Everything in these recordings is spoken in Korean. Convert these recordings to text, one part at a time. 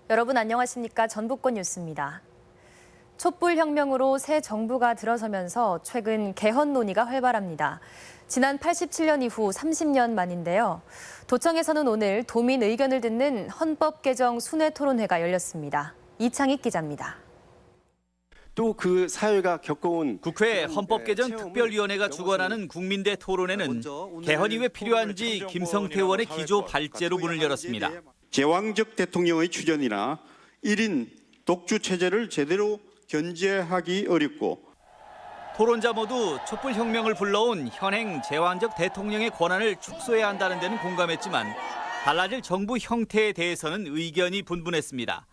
여러분 안녕하십니까? 전북권 뉴스입니다. 촛불혁명으로 새 정부가 들어서면서 최근 개헌 논의가 활발합니다. 지난 87년 이후 30년 만인데요. 도청에서는 오늘 도민 의견을 듣는 헌법 개정 순회 토론회가 열렸습니다. 이창익 기자입니다. 또 그 사회가 겪어온 국회 헌법개정특별위원회가 주관하는 국민대 토론회는 개헌이 왜 필요한지 김성태 의원의 기조 발제로 문을 열었습니다. 제왕적 대통령의 추전이나 1인 독주 체제를 제대로 견제하기 어렵고 토론자 모두 촛불혁명을 불러온 현행 제왕적 대통령의 권한을 축소해야 한다는 데는 공감했지만 달라질 정부 형태에 대해서는 의견이 분분했습니다.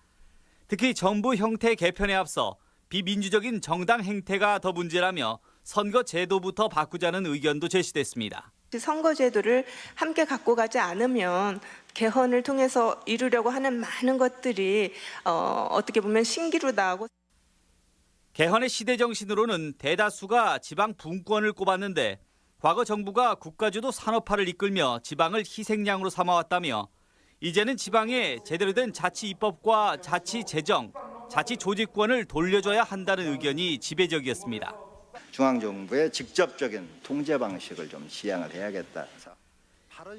특히 정부 형태 개편에 앞서 비민주적인 정당 행태가 더 문제라며 선거 제도부터 바꾸자는 의견도 제시됐습니다. 선거제도를 함께 갖고 가지 않으면 개헌을 통해서 이루려고 하는 많은 것들이 어떻게 보면 신기루다하고 개헌의 시대 정신으로는 대다수가 지방 분권을 꼽았는데 과거 정부가 국가주도 산업화를 이끌며 지방을 희생양으로 삼아왔다며 이제는 지방에 제대로 된 자치 입법과 자치 재정, 자치 조직권을 돌려줘야 한다는 의견이 지배적이었습니다. 중앙정부의 직접적인 통제 방식을 좀 시행을 해야겠다.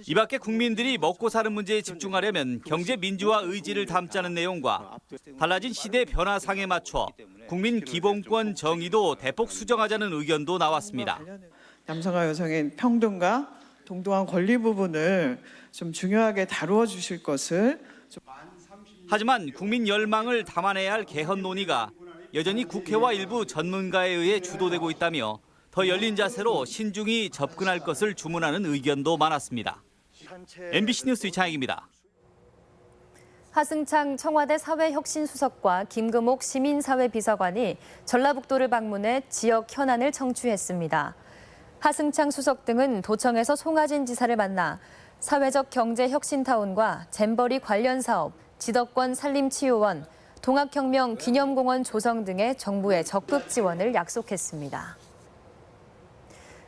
이 밖에 국민들이 먹고 사는 문제에 집중하려면 경제 민주화 의지를 담자는 내용과 달라진 시대 변화상에 맞춰 국민 기본권 정의도 대폭 수정하자는 의견도 나왔습니다. 남성과 여성의 평등과 동등한 권리 부분을 좀 중요하게 다루어 주실 것을 하지만 국민 열망을 담아내야 할 개헌 논의가 여전히 국회와 일부 전문가에 의해 주도되고 있다며 더 열린 자세로 신중히 접근할 것을 주문하는 의견도 많았습니다. MBC 뉴스 이창익입니다. 하승창 청와대 사회혁신수석과 김금옥 시민사회비서관이 전라북도를 방문해 지역 현안을 청취했습니다. 하승창 수석 등은 도청에서 송하진 지사를 만나 사회적 경제혁신타운과 잼버리 관련 사업, 지덕권 산림치유원, 동학혁명 기념공원 조성 등의 정부의 적극 지원을 약속했습니다.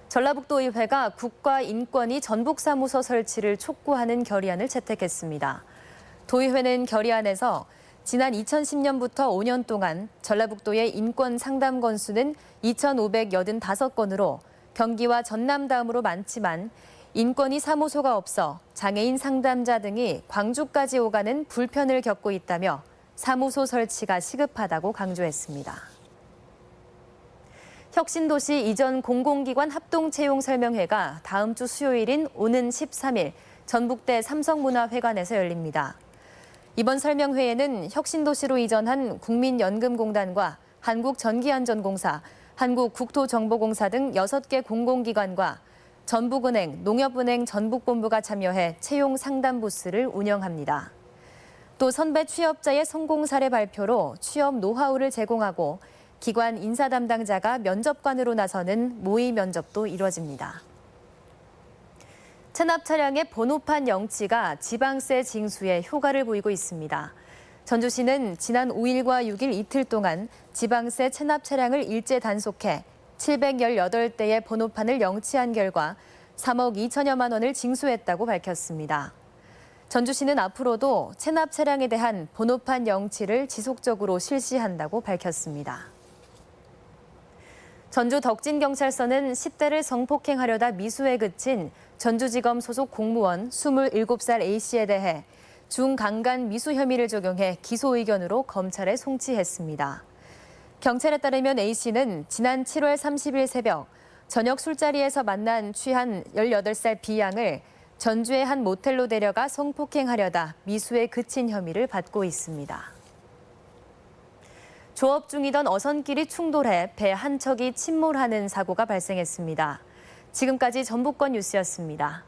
전라북도의회가 국가인권위 전북사무소 설치를 촉구하는 결의안을 채택했습니다. 도의회는 결의안에서 지난 2010년부터 5년 동안 전라북도의 인권 상담 건수는 2,585건으로 경기와 전남 다음으로 많지만 인권위 사무소가 없어 장애인 상담자 등이 광주까지 오가는 불편을 겪고 있다며 사무소 설치가 시급하다고 강조했습니다. 혁신도시 이전 공공기관 합동채용설명회가 다음 주 수요일인 오는 13일 전북대 삼성문화회관에서 열립니다. 이번 설명회에는 혁신도시로 이전한 국민연금공단과 한국전기안전공사, 한국국토정보공사 등 6개 공공기관과 전북은행, 농협은행 전북본부가 참여해 채용 상담 부스를 운영합니다. 또 선배 취업자의 성공 사례 발표로 취업 노하우를 제공하고 기관 인사 담당자가 면접관으로 나서는 모의 면접도 이뤄집니다. 체납 차량의 번호판 영치가 지방세 징수에 효과를 보이고 있습니다. 전주시는 지난 5일과 6일 이틀 동안 지방세 체납 차량을 일제 단속해 718대의 번호판을 영치한 결과 3억 2천여만 원을 징수했다고 밝혔습니다. 전주시는 앞으로도 체납 차량에 대한 번호판 영치를 지속적으로 실시한다고 밝혔습니다. 전주 덕진경찰서는 10대를 성폭행하려다 미수에 그친 전주지검 소속 공무원 27살 A씨에 대해 중강간 미수 혐의를 적용해 기소 의견으로 검찰에 송치했습니다. 경찰에 따르면 A씨는 지난 7월 30일 새벽 저녁 술자리에서 만난 취한 18살 B양을 전주의 한 모텔로 데려가 성폭행하려다 미수에 그친 혐의를 받고 있습니다. 조업 중이던 어선길이 충돌해 배 한 척이 침몰하는 사고가 발생했습니다. 지금까지 전북권 뉴스였습니다.